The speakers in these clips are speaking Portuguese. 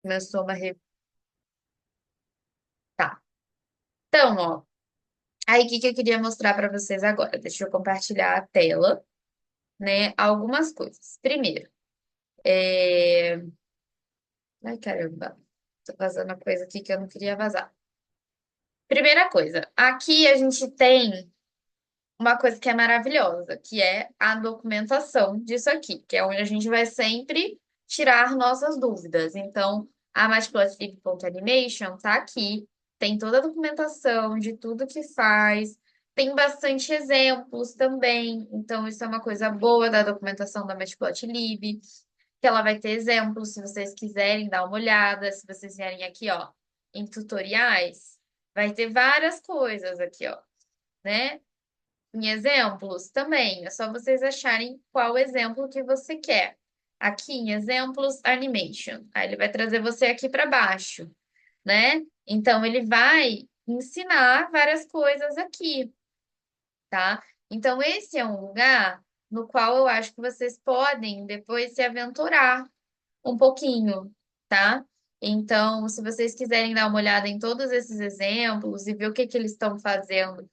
Começou uma... Tá. Então, ó, aí o que que eu queria mostrar para vocês agora? Deixa eu compartilhar a tela, né? Algumas coisas. Primeiro, é... ai, caramba, tô vazando a coisa aqui que eu não queria vazar. Primeira coisa, aqui a gente tem uma coisa que é maravilhosa, que é a documentação disso aqui, que é onde a gente vai sempre tirar nossas dúvidas. Então, a matplotlib.animation tá aqui, tem toda a documentação de tudo que faz, tem bastante exemplos também. Então, isso é uma coisa boa da documentação da Matplotlib, que ela vai ter exemplos, se vocês quiserem dar uma olhada, se vocês vierem aqui, ó, em tutoriais, vai ter várias coisas aqui, ó, né? Em exemplos também, é só vocês acharem qual exemplo que você quer. Aqui em exemplos, animation. Aí ele vai trazer você aqui para baixo, né? Então ele vai ensinar várias coisas aqui, tá? Então esse é um lugar no qual eu acho que vocês podem depois se aventurar um pouquinho, tá? Então, se vocês quiserem dar uma olhada em todos esses exemplos e ver o que que eles estão fazendo,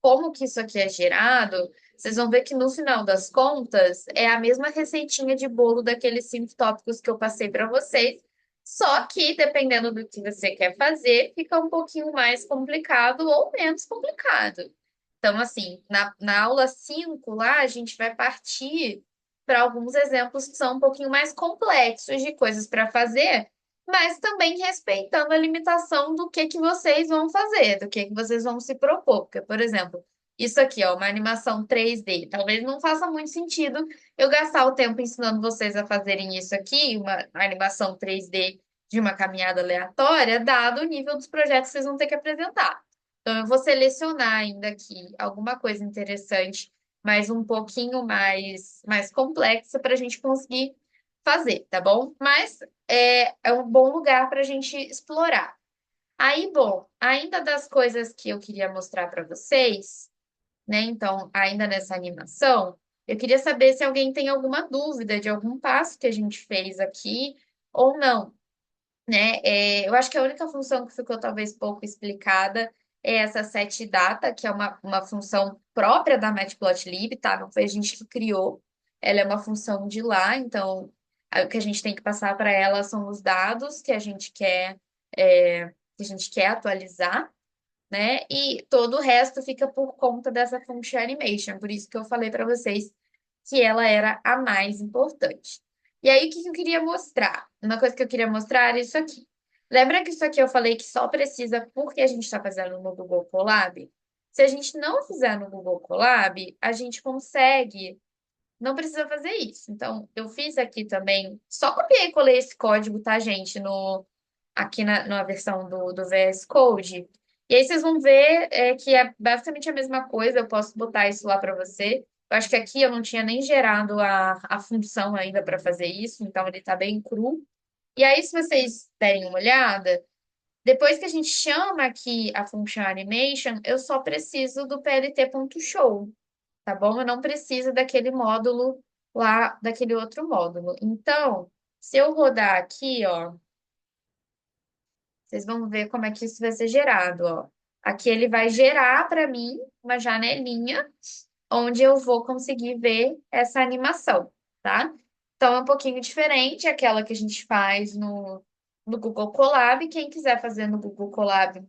como que isso aqui é gerado, vocês vão ver que no final das contas é a mesma receitinha de bolo daqueles 5 tópicos que eu passei para vocês, só que dependendo do que você quer fazer, fica um pouquinho mais complicado ou menos complicado. Então, assim, na aula 5 lá, a gente vai partir para alguns exemplos que são um pouquinho mais complexos de coisas para fazer, mas também respeitando a limitação do que vocês vão fazer, do que vocês vão se propor. Porque, por exemplo, isso aqui, ó, uma animação 3D. Talvez não faça muito sentido eu gastar o tempo ensinando vocês a fazerem isso aqui, uma animação 3D de uma caminhada aleatória, dado o nível dos projetos que vocês vão ter que apresentar. Então, eu vou selecionar ainda aqui alguma coisa interessante, mas um pouquinho mais complexa para a gente conseguir fazer, tá bom? Mas é um bom lugar para a gente explorar. Aí, bom, ainda das coisas que eu queria mostrar para vocês, né? Então, ainda nessa animação, eu queria saber se alguém tem alguma dúvida de algum passo que a gente fez aqui ou não, né? Eu acho que a única função que ficou talvez pouco explicada é essa set data, que é uma função própria da Matplotlib, tá? Não foi a gente que criou, ela é uma função de lá, então o que a gente tem que passar para ela são os dados que a gente quer atualizar, né? E todo o resto fica por conta dessa function animation, por isso que eu falei para vocês que ela era a mais importante. E aí, o que que eu queria mostrar? Uma coisa que eu queria mostrar é isso aqui. Lembra que isso aqui eu falei que só precisa porque a gente está fazendo no Google Colab? Se a gente não fizer no Google Colab, a gente consegue, não precisa fazer isso. Então, eu fiz aqui também, só copiei e colei esse código, tá, gente, no, aqui na versão do VS Code. E aí vocês vão ver que é basicamente a mesma coisa. Eu posso botar isso lá para você. Eu acho que aqui eu não tinha nem gerado a função ainda para fazer isso, então ele está bem cru. E aí, se vocês derem uma olhada, depois que a gente chama aqui a function animation, eu só preciso do plt.show, tá bom? Eu não preciso daquele módulo lá, daquele outro módulo. Então, se eu rodar aqui, ó. Vocês vão ver como é que isso vai ser gerado, ó. Aqui ele vai gerar para mim uma janelinha onde eu vou conseguir ver essa animação, tá? Então é um pouquinho diferente aquela que a gente faz no Google Colab. Quem quiser fazer no Google Colab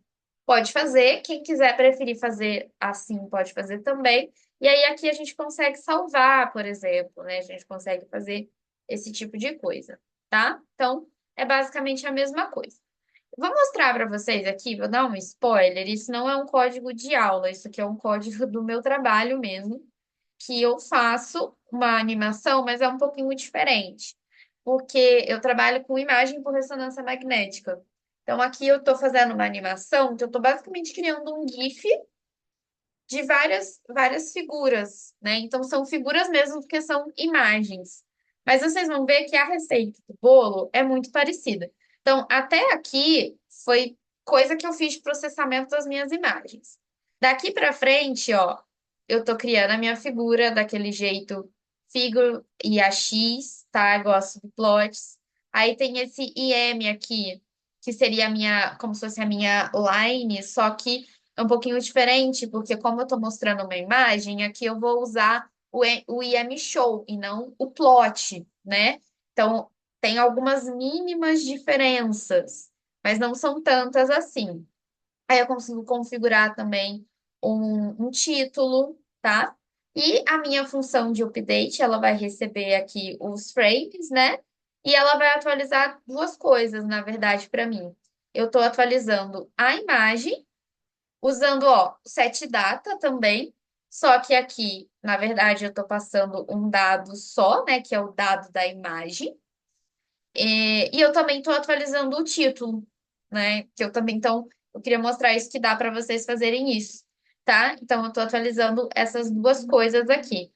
pode fazer. Quem quiser preferir fazer assim pode fazer também. E aí aqui a gente consegue salvar, por exemplo, né? A gente consegue fazer esse tipo de coisa, tá? Então é basicamente a mesma coisa. Vou mostrar para vocês aqui, vou dar um spoiler. Isso não é um código de aula, isso aqui é um código do meu trabalho mesmo, que eu faço uma animação, mas é um pouquinho diferente, porque eu trabalho com imagem por ressonância magnética. Então, aqui eu estou fazendo uma animação que eu estou basicamente criando um GIF de várias figuras, né? Então, são figuras mesmo, porque são imagens. Mas vocês vão ver que a receita do bolo é muito parecida. Então, até aqui foi coisa que eu fiz de processamento das minhas imagens. Daqui para frente, ó, eu tô criando a minha figura daquele jeito figure e AX, tá? Eu gosto de plots. Aí tem esse IM aqui, que seria a minha, como se fosse a minha line, só que é um pouquinho diferente, porque como eu estou mostrando uma imagem, aqui eu vou usar o IM Show e não o plot, né? Então, tem algumas mínimas diferenças, mas não são tantas assim. Aí eu consigo configurar também um título, tá? E a minha função de update, ela vai receber aqui os frames, né? E ela vai atualizar duas coisas, na verdade, para mim. Eu estou atualizando a imagem, usando, ó, o set data também. Só que aqui, na verdade, eu estou passando um dado só, né? Que é o dado da imagem. E eu também estou atualizando o título, né? Que eu também, então, eu queria mostrar isso que dá para vocês fazerem isso, tá? Então, eu estou atualizando essas duas coisas aqui.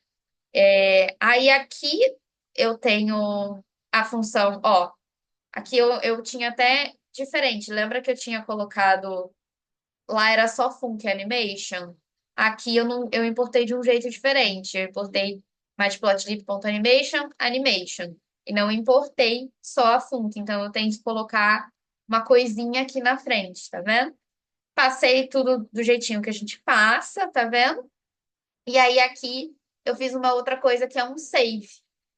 Aí aqui eu tenho a função, ó, aqui eu tinha até diferente. Lembra que eu tinha colocado lá era só Funk Animation? Aqui eu não, eu importei de um jeito diferente. Eu importei matplotlib.animation, animation. E não importei só a Funk. Então eu tenho que colocar uma coisinha aqui na frente, tá vendo? Passei tudo do jeitinho que a gente passa, tá vendo? E aí aqui eu fiz uma outra coisa que é um save.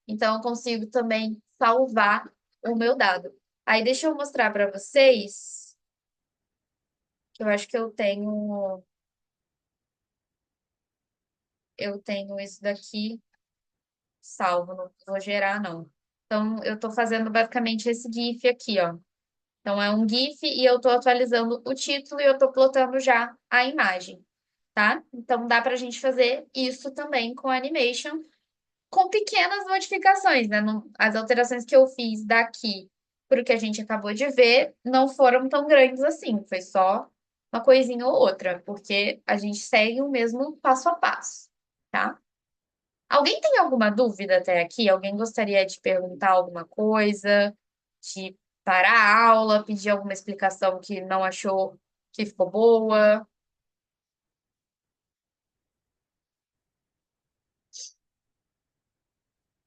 Então eu consigo também salvar o meu dado. Aí deixa eu mostrar para vocês, que eu acho que eu tenho isso daqui salvo, não vou gerar, não. Então, eu estou fazendo basicamente esse GIF aqui, ó. Então, é um GIF e eu estou atualizando o título e eu estou plotando já a imagem, tá? Então, dá para a gente fazer isso também com animation, com pequenas modificações, né? As alterações que eu fiz daqui para o que a gente acabou de ver não foram tão grandes assim, foi só uma coisinha ou outra, porque a gente segue o mesmo passo a passo, tá? Alguém tem alguma dúvida até aqui? Alguém gostaria de perguntar alguma coisa, de parar a aula, pedir alguma explicação que não achou que ficou boa?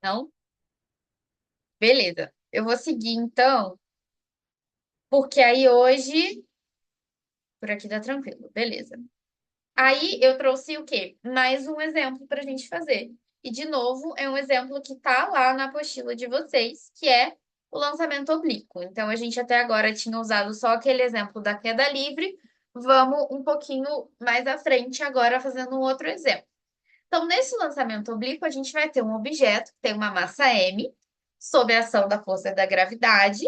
Não? Beleza. Eu vou seguir então, porque aí hoje, por aqui tá tranquilo. Beleza. Aí eu trouxe o quê? Mais um exemplo para a gente fazer. E, de novo, é um exemplo que está lá na apostila de vocês, que é o lançamento oblíquo. Então, a gente até agora tinha usado só aquele exemplo da queda livre. Vamos um pouquinho mais à frente agora fazendo um outro exemplo. Então, nesse lançamento oblíquo, a gente vai ter um objeto que tem uma massa m, sob a ação da força da gravidade,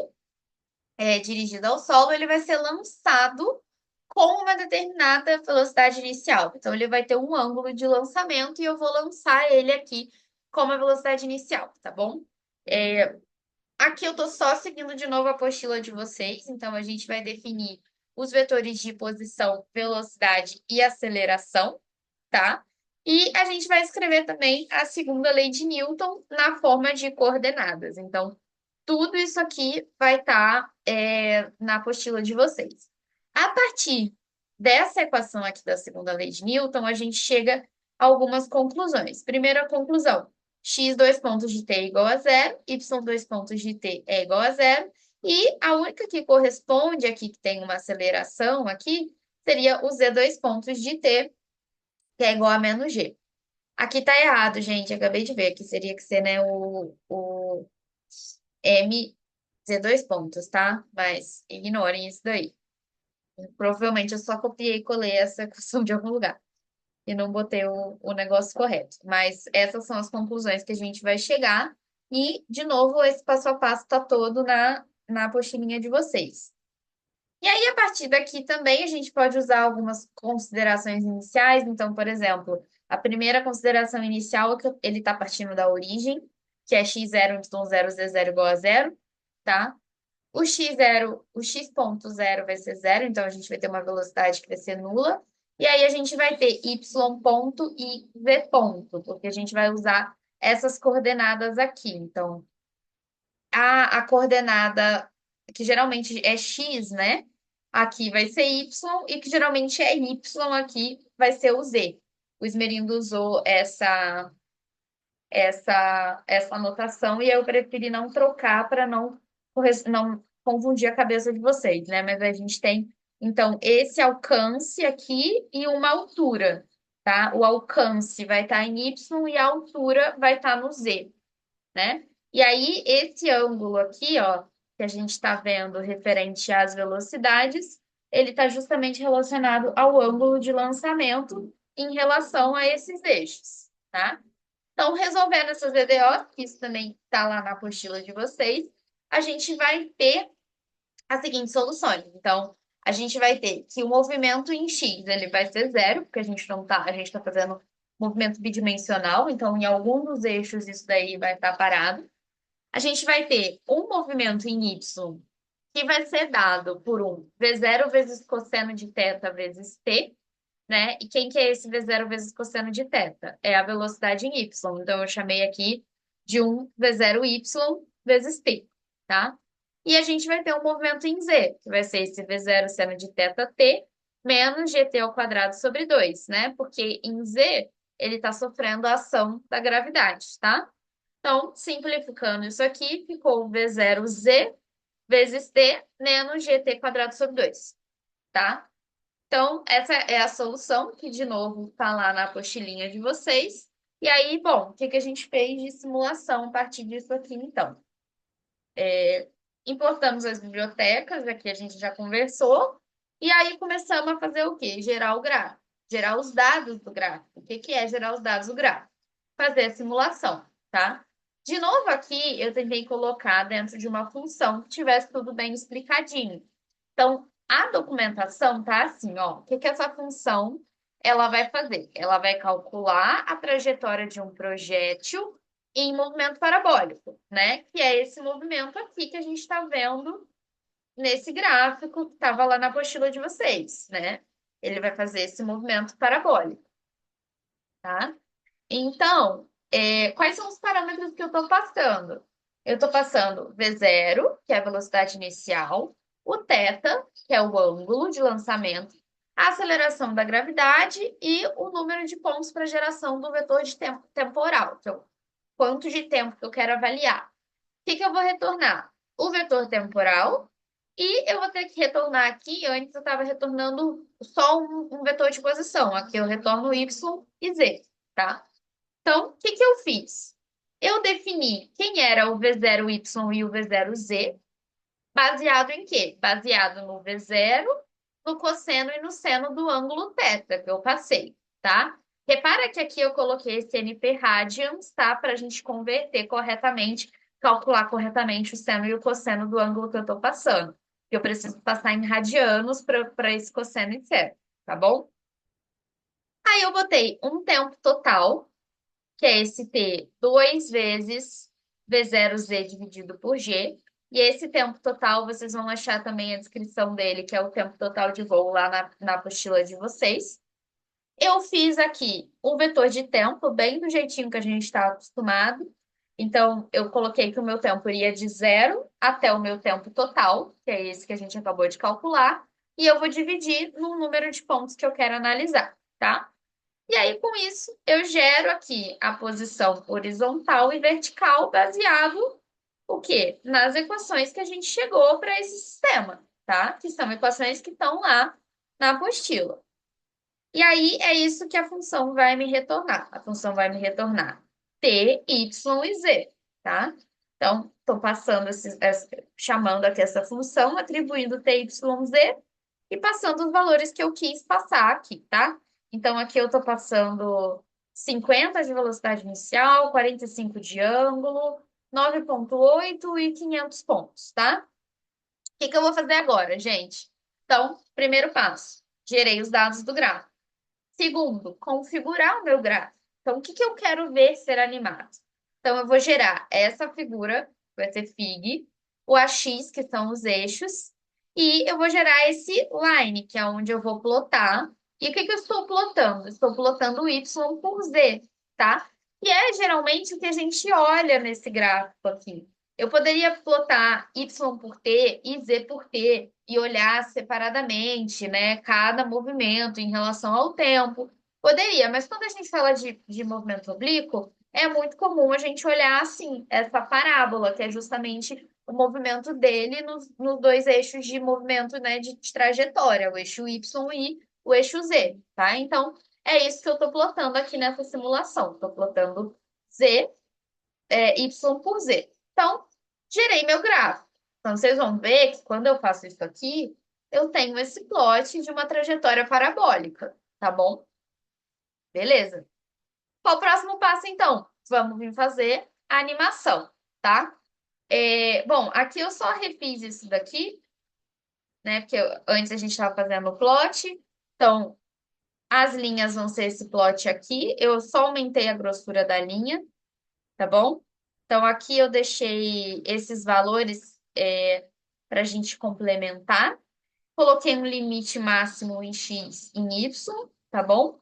dirigido ao solo, ele vai ser lançado com uma determinada velocidade inicial. Então, ele vai ter um ângulo de lançamento e eu vou lançar ele aqui com a velocidade inicial, tá bom? É, Aqui eu estou só seguindo de novo a apostila de vocês, então a gente vai definir os vetores de posição, velocidade e aceleração, tá? E a gente vai escrever também a segunda lei de Newton na forma de coordenadas. Então, tudo isso aqui vai estar na apostila de vocês. A partir dessa equação aqui da segunda lei de Newton, a gente chega a algumas conclusões. Primeira conclusão: x dois pontos de t é igual a zero, y dois pontos de t é igual a zero, e a única que corresponde aqui, que tem uma aceleração aqui, seria o z dois pontos de t, que é igual a menos g. Aqui tá errado, gente, acabei de ver, que seria que ser, né, o m z dois pontos, tá? Mas ignorem isso daí. Provavelmente eu só copiei e colei essa equação de algum lugar e não botei o negócio correto. Mas essas são as conclusões que a gente vai chegar. E, de novo, esse passo a passo está todo na apostilinha de vocês. E aí, a partir daqui também, a gente pode usar algumas considerações iniciais. Então, por exemplo, a primeira consideração inicial é que ele está partindo da origem, que é x0, y0, z0 igual a zero, tá? O x0, o x ponto zero vai ser zero, então a gente vai ter uma velocidade que vai ser nula. E aí a gente vai ter y ponto e z ponto, porque a gente vai usar essas coordenadas aqui. Então, a coordenada que geralmente é x, né? Aqui vai ser y, e que geralmente é y aqui vai ser o z. O Esmerindo usou essa anotação e eu preferi não trocar para não não confundir a cabeça de vocês, né? Mas a gente tem, então, esse alcance aqui e uma altura, tá? O alcance vai estar em Y e a altura vai estar no Z, né? E aí, esse ângulo aqui, ó, que a gente está vendo referente às velocidades, ele está justamente relacionado ao ângulo de lançamento em relação a esses eixos, tá? Então, resolvendo essas EDOs, que isso também está lá na apostila de vocês, a gente vai ter as seguintes soluções. Então, a gente vai ter que o movimento em X ele vai ser zero, porque a gente não tá, a gente está fazendo movimento bidimensional, então em algum dos eixos isso daí vai estar parado. A gente vai ter um movimento em Y que vai ser dado por um V0 vezes cosseno de θ vezes t, né? E quem que é esse V0 vezes cosseno de θ? É a velocidade em Y. Então, eu chamei aqui de um V0Y vezes t, tá? E a gente vai ter um movimento em Z, que vai ser esse V0 seno de θt menos gt ao quadrado sobre 2, né? Porque em Z, ele está sofrendo a ação da gravidade, tá? Então, simplificando isso aqui, ficou V0Z vezes t menos gt quadrado sobre 2, tá? Então, essa é a solução, que de novo está lá na apostilinha de vocês. E aí, bom, o que que a gente fez de simulação a partir disso aqui, então? Importamos as bibliotecas, aqui a gente já conversou, e aí começamos a fazer o quê? Gerar o gráfico, gerar os dados do gráfico. O que que é gerar os dados do gráfico? Fazer a simulação, tá? De novo aqui, eu tentei colocar dentro de uma função que tivesse tudo bem explicadinho. Então, a documentação tá assim, ó. O que que essa função ela vai fazer? Ela vai calcular a trajetória de um projétil em movimento parabólico, né? Que é esse movimento aqui que a gente está vendo nesse gráfico que estava lá na apostila de vocês, né? Ele vai fazer esse movimento parabólico, tá? Então, quais são os parâmetros que eu estou passando? Eu estou passando V0, que é a velocidade inicial, o θ, que é o ângulo de lançamento, a aceleração da gravidade e o número de pontos para geração do vetor de tempo temporal, que é o quanto de tempo que eu quero avaliar. O que que eu vou retornar? O vetor temporal e eu vou ter que retornar aqui, antes eu estava retornando só um vetor de posição, aqui eu retorno Y e Z, tá? Então, o que que eu fiz? Eu defini quem era o V0Y e o V0Z, baseado em quê? Baseado no V0, no cosseno e no seno do ângulo θ que eu passei, tá? Repara que aqui eu coloquei esse NP radians, tá? Para a gente converter corretamente, calcular corretamente o seno e o cosseno do ângulo que eu estou passando. Eu preciso passar em radianos para esse cosseno e seno, tá bom? Aí eu botei um tempo total, que é esse T 2 vezes V0Z dividido por G. E esse tempo total, vocês vão achar também a descrição dele, que é o tempo total de voo lá na apostila de vocês. Eu fiz aqui o vetor de tempo, bem do jeitinho que a gente está acostumado. Então, eu coloquei que o meu tempo iria de zero até o meu tempo total, que é esse que a gente acabou de calcular, e eu vou dividir no número de pontos que eu quero analisar, tá? E aí, com isso, eu gero aqui a posição horizontal e vertical baseado o quê? Nas equações que a gente chegou para esse sistema, tá? Que são equações que estão lá na apostila. E aí é isso que a função vai me retornar. A função vai me retornar t, y e z, tá? Então, estou passando chamando aqui essa função, atribuindo t, y, z e passando os valores que eu quis passar aqui, tá? Então, aqui eu estou passando 50 de velocidade inicial, 45 de ângulo, 9,8 e 500 pontos, tá? O que que eu vou fazer agora, gente? Então, primeiro passo, gerei os dados do gráfico. Segundo, configurar o meu gráfico. Então, o que que eu quero ver ser animado? Então, eu vou gerar essa figura, vai ser fig, o AX, que são os eixos, e eu vou gerar esse line, que é onde eu vou plotar. E o que que eu estou plotando? Estou plotando o Y por Z, tá? E é geralmente o que a gente olha nesse gráfico aqui. Eu poderia plotar Y por T e Z por T e olhar separadamente, né, cada movimento em relação ao tempo. Poderia, mas quando a gente fala de movimento oblíquo, é muito comum a gente olhar assim, essa parábola, que é justamente o movimento dele nos dois eixos de movimento, né, de trajetória, o eixo Y e o eixo Z, tá? Então, é isso que eu estou plotando aqui nessa simulação. Estou plotando Z, Y por Z. Então, gerei meu gráfico. Então, vocês vão ver que quando eu faço isso aqui, eu tenho esse plot de uma trajetória parabólica, tá bom? Beleza. Qual o próximo passo, então? Vamos vir fazer a animação, tá? Bom, aqui eu só refiz isso daqui, né? Porque antes a gente estava fazendo o plot. Então, as linhas vão ser esse plot aqui. Eu só aumentei a grossura da linha, tá bom? Então, aqui eu deixei esses valores para a gente complementar. Coloquei um limite máximo em X e em Y, tá bom?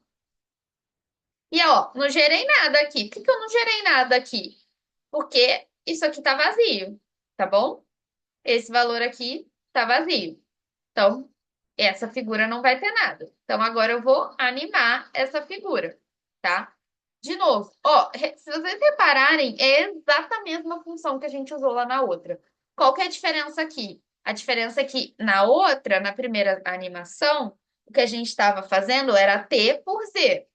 E ó, não gerei nada aqui. Por que que eu não gerei nada aqui? Porque isso aqui tá vazio, tá bom? Esse valor aqui tá vazio. Então, essa figura não vai ter nada. Então, agora eu vou animar essa figura, tá? De novo, ó, se vocês repararem, é exatamente a mesma função que a gente usou lá na outra. Qual que é a diferença aqui? A diferença é que na outra, na primeira animação, o que a gente estava fazendo era T por Z.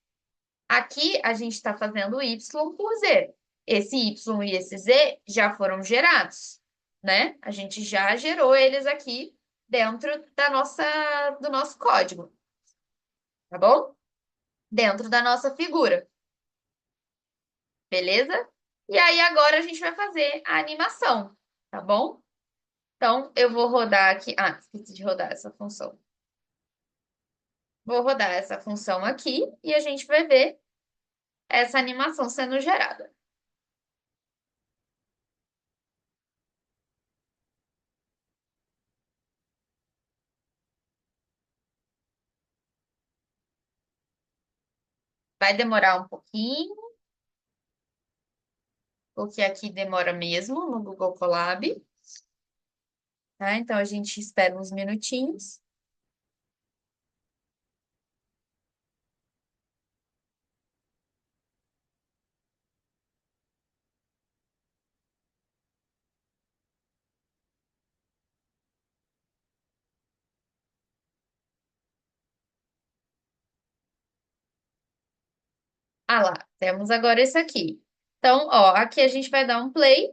Aqui a gente está fazendo Y por Z. Esse Y e esse Z já foram gerados, né? A gente já gerou eles aqui dentro do nosso código, tá bom? Dentro da nossa figura, beleza? E aí agora a gente vai fazer a animação, tá bom? Então eu vou rodar aqui. Ah, esqueci de rodar essa função. Vou rodar essa função aqui e a gente vai ver essa animação sendo gerada. Vai demorar um pouquinho, porque aqui demora mesmo no Google Colab, tá? Então a gente espera uns minutinhos. Ah lá, temos agora esse aqui. Então, ó, aqui a gente vai dar um play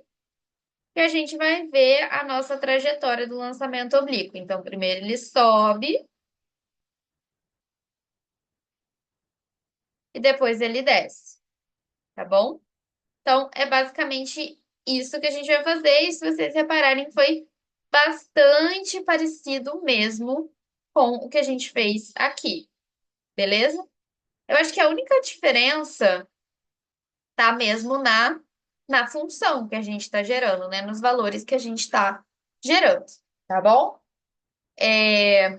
e a gente vai ver a nossa trajetória do lançamento oblíquo. Então, primeiro ele sobe e depois ele desce, tá bom? Então, é basicamente isso que a gente vai fazer. E se vocês repararem, foi bastante parecido mesmo com o que a gente fez aqui, beleza? Eu acho que a única diferença tá mesmo na função que a gente está gerando, né? Nos valores que a gente está gerando, tá bom? É,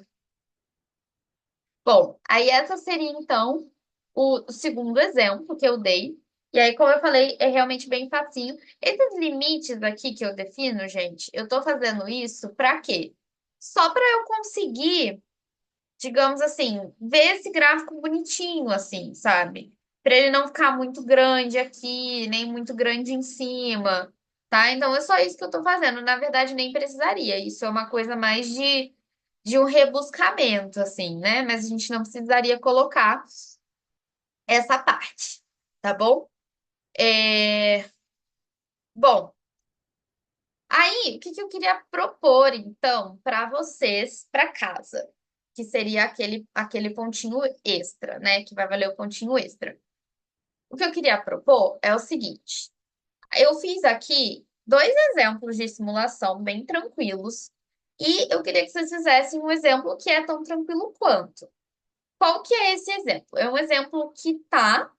Bom, aí essa seria então o segundo exemplo que eu dei. E aí, como eu falei, é realmente bem facinho. Esses limites aqui que eu defino, gente, eu tô fazendo isso para quê? Só para eu conseguir, digamos assim, ver esse gráfico bonitinho, assim, sabe? Para ele não ficar muito grande aqui, nem muito grande em cima, tá? Então é só isso que eu tô fazendo. Na verdade, nem precisaria. Isso é uma coisa mais de um rebuscamento, assim, né? Mas a gente não precisaria colocar essa parte, tá bom? É... Bom, aí o que que eu queria propor, então, para vocês, para casa? Que seria aquele pontinho extra, né? Que vai valer o pontinho extra. O que eu queria propor é o seguinte: eu fiz aqui dois exemplos de simulação bem tranquilos, e eu queria que vocês fizessem um exemplo que é tão tranquilo quanto. Qual que é esse exemplo? É um exemplo que está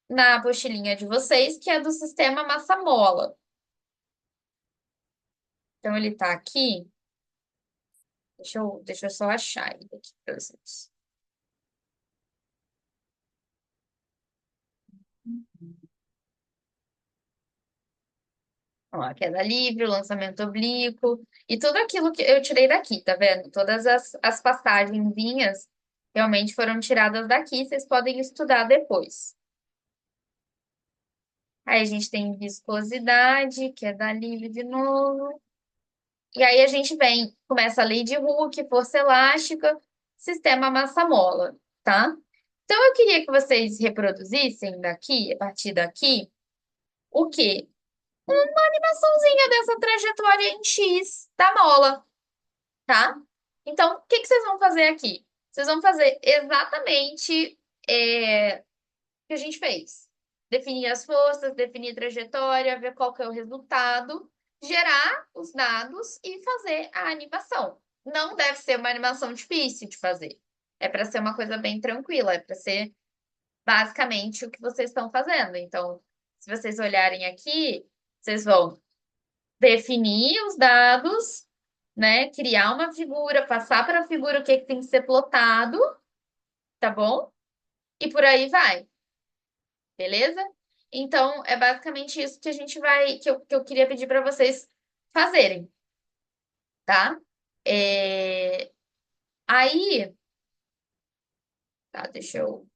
na apostilinha de vocês, que é do sistema massa-mola. Então, ele está aqui. Deixa eu só achar ele aqui para vocês. Ó, a queda livre, o lançamento oblíquo e tudo aquilo que eu tirei daqui, tá vendo? Todas as passagenzinhas realmente foram tiradas daqui, vocês podem estudar depois. Aí a gente tem viscosidade, queda livre de novo. E aí a gente vem, começa a Lady Hook, força elástica, sistema massa-mola, tá? Então eu queria que vocês reproduzissem daqui, a partir daqui, o quê? Uma animaçãozinha dessa trajetória em X da mola, tá? Então, o que que vocês vão fazer aqui? Vocês vão fazer exatamente o que a gente fez. Definir as forças, definir a trajetória, ver qual que é o resultado, gerar os dados e fazer a animação. Não deve ser uma animação difícil de fazer. É para ser uma coisa bem tranquila, é para ser basicamente o que vocês estão fazendo. Então, se vocês olharem aqui, vocês vão definir os dados, né? Criar uma figura, passar para a figura o que que tem que ser plotado, tá bom? E por aí vai, beleza? Então, é basicamente isso que a gente vai, que eu queria pedir para vocês fazerem, tá? É, Aí, tá, deixa eu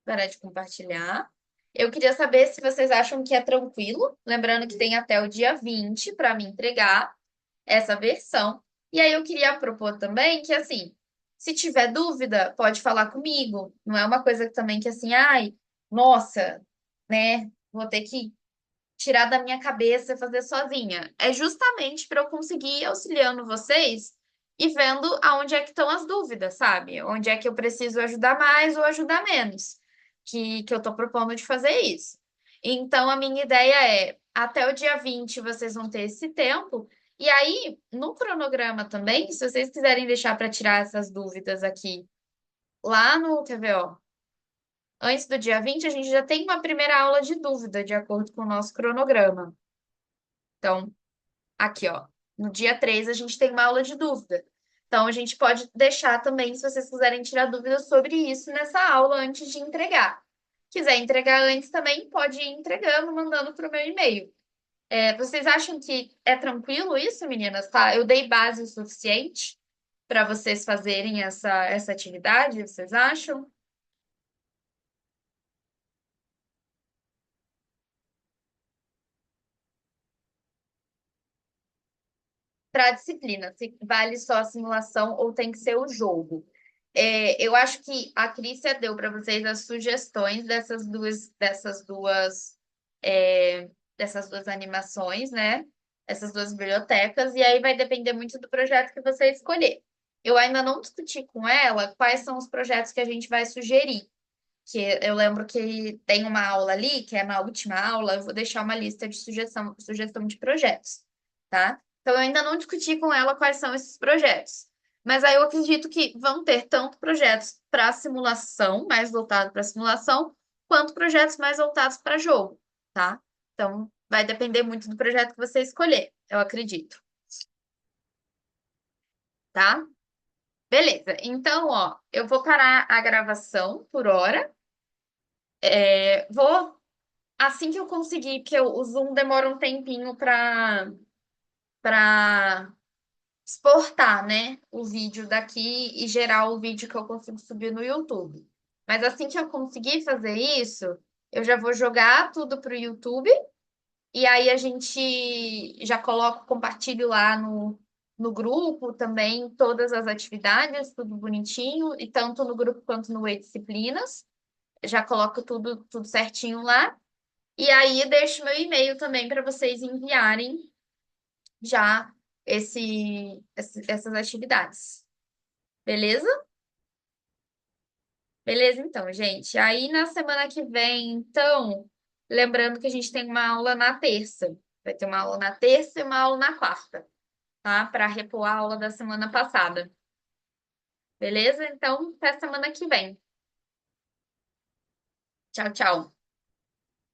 parar de compartilhar. Eu queria saber se vocês acham que é tranquilo, lembrando que tem até o dia 20 para me entregar essa versão. E aí eu queria propor também que, assim, se tiver dúvida, pode falar comigo. Não é uma coisa que também que assim, ai, nossa, né? Vou ter que tirar da minha cabeça e fazer sozinha. É justamente para eu conseguir ir auxiliando vocês e vendo aonde é que estão as dúvidas, sabe? Onde é que eu preciso ajudar mais ou ajudar menos. Que eu estou propondo de fazer isso. Então, a minha ideia é, até o dia 20 vocês vão ter esse tempo. E aí, no cronograma também, se vocês quiserem deixar para tirar essas dúvidas aqui, lá no, quer ver, ó, antes do dia 20 a gente já tem uma primeira aula de dúvida, de acordo com o nosso cronograma. Então, aqui, ó, no dia 3 a gente tem uma aula de dúvida. Então, a gente pode deixar também, se vocês quiserem tirar dúvidas sobre isso nessa aula antes de entregar. Quiser entregar antes também, pode ir entregando, mandando para o meu e-mail. Vocês acham que é tranquilo isso, meninas? Tá? Eu dei base o suficiente para vocês fazerem essa atividade, vocês acham? Para a disciplina, se vale só a simulação ou tem que ser o jogo. Eu acho que a Crícia deu para vocês as sugestões é, dessas duas animações, né? Essas duas bibliotecas, e aí vai depender muito do projeto que você escolher. Eu ainda não discuti com ela quais são os projetos que a gente vai sugerir, que eu lembro que tem uma aula ali, que é na última aula, eu vou deixar uma lista de sugestão de projetos, tá? Então, eu ainda não discuti com ela quais são esses projetos. Mas aí eu acredito que vão ter tanto projetos para simulação, mais voltado para simulação, quanto projetos mais voltados para jogo, tá? Então, vai depender muito do projeto que você escolher, eu acredito, tá? Beleza. Então, ó, eu vou parar a gravação por hora. Vou assim que eu conseguir, porque o Zoom demora um tempinho para exportar, né, o vídeo daqui e gerar o vídeo que eu consigo subir no YouTube. Mas assim que eu conseguir fazer isso, eu já vou jogar tudo pro YouTube e aí a gente já coloca, compartilho lá no grupo também todas as atividades, tudo bonitinho, e tanto no grupo quanto no E-Disciplinas. Já coloco tudo certinho lá. E aí deixo meu e-mail também para vocês enviarem já essas atividades. Beleza? Beleza, então, gente. Aí na semana que vem, então, lembrando que a gente tem uma aula na terça. Vai ter uma aula na terça e uma aula na quarta, tá? Para repor a aula da semana passada. Beleza? Então, até semana que vem. Tchau, tchau.